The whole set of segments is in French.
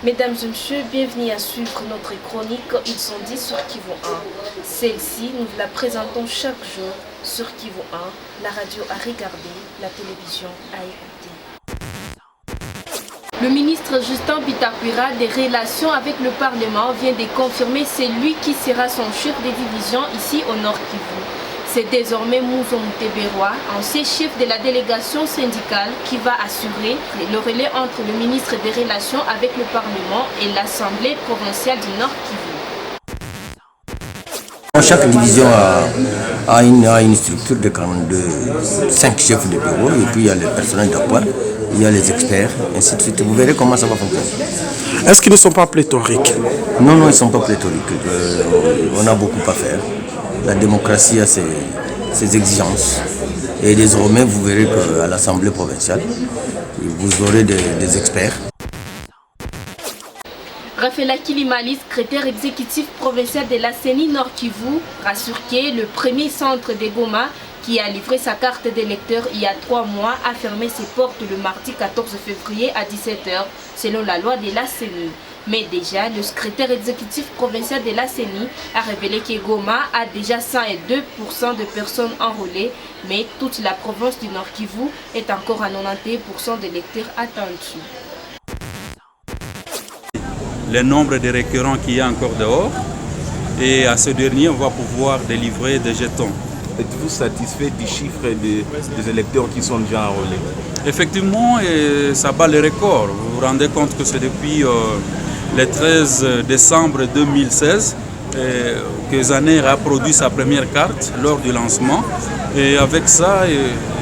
Mesdames et messieurs, bienvenue à suivre notre chronique Ils sont dit sur Kivu 1. Celle-ci, nous la présentons chaque jour sur Kivu 1, la radio à regarder, la télévision à écouter. Le ministre Justin Bitakwira des Relations avec le Parlement vient de confirmer c'est lui qui sera son chef de division ici au Nord Kivu. C'est désormais Mouzo Mouteberoa, ancien chef de la délégation syndicale, qui va assurer le relais entre le ministre des Relations avec le Parlement et l'Assemblée provinciale du Nord Kivu. Chaque division a une structure de 5 chefs de bureau, et puis il y a le personnel d'apport, il y a les experts, ainsi de suite. Vous verrez comment ça va fonctionner. Est-ce qu'ils ne sont pas pléthoriques? Non, ils ne sont pas pléthoriques. On a beaucoup à faire. La démocratie a ses exigences. Et désormais, vous verrez qu'à l'Assemblée provinciale, vous aurez des experts. Raphaël Kilimali, secrétaire exécutif provincial de la CENI Nord Kivu, rassure que le premier centre de Goma, qui a livré sa carte d'électeur il y a 3 mois, a fermé ses portes le mardi 14 février à 17h, selon la loi de la CENI. Mais déjà, le secrétaire exécutif provincial de la CENI a révélé que Goma a déjà 102% de personnes enrôlées, mais toute la province du Nord Kivu est encore à 91% d'électeurs attendus. Le nombre de récurrents qu'il y a encore dehors, et à ce dernier, on va pouvoir délivrer des jetons. Êtes-vous satisfait du chiffre des électeurs qui sont déjà enrôlés? Effectivement, ça bat le record. Vous vous rendez compte que c'est depuis le 13 décembre 2016 que Zaner a produit sa première carte lors du lancement. Et avec ça,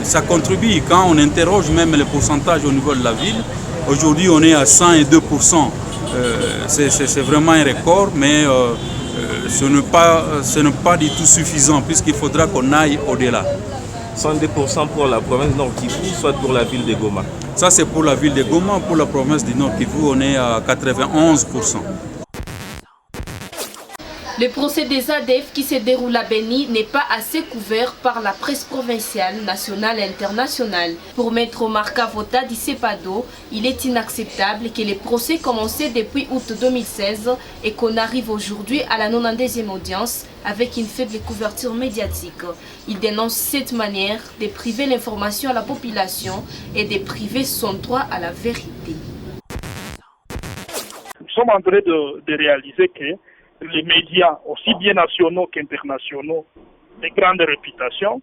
ça contribue. Quand on interroge même le pourcentage au niveau de la ville, aujourd'hui on est à 102%. C'est vraiment un record, mais ce n'est pas du tout suffisant puisqu'il faudra qu'on aille au-delà. 102% pour la province Nord Kivu, soit pour la ville de Goma? Ça c'est pour la ville de Goma. Pour la province du Nord Kivu, on est à 91%. Le procès des ADF qui se déroule à Beni n'est pas assez couvert par la presse provinciale, nationale et internationale. Pour Maître Omar Kavota d'Issepado, il est inacceptable que les procès commencés depuis août 2016 et qu'on arrive aujourd'hui à la 92e audience avec une faible couverture médiatique. Il dénonce cette manière de priver l'information à la population et de priver son droit à la vérité. Nous sommes en train de réaliser que les médias, aussi bien nationaux qu'internationaux, de grande réputation,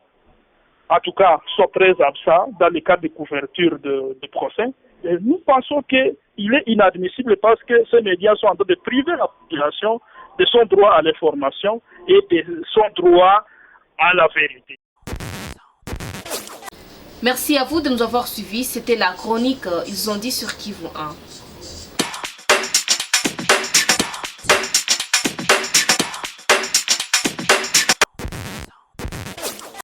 en tout cas, sont très absents dans le cadre de couverture de procès. Et nous pensons qu'il est inadmissible parce que ces médias sont en train de priver la population de son droit à l'information et de son droit à la vérité. Merci à vous de nous avoir suivis. C'était la chronique Ils ont dit sur Kivu 1.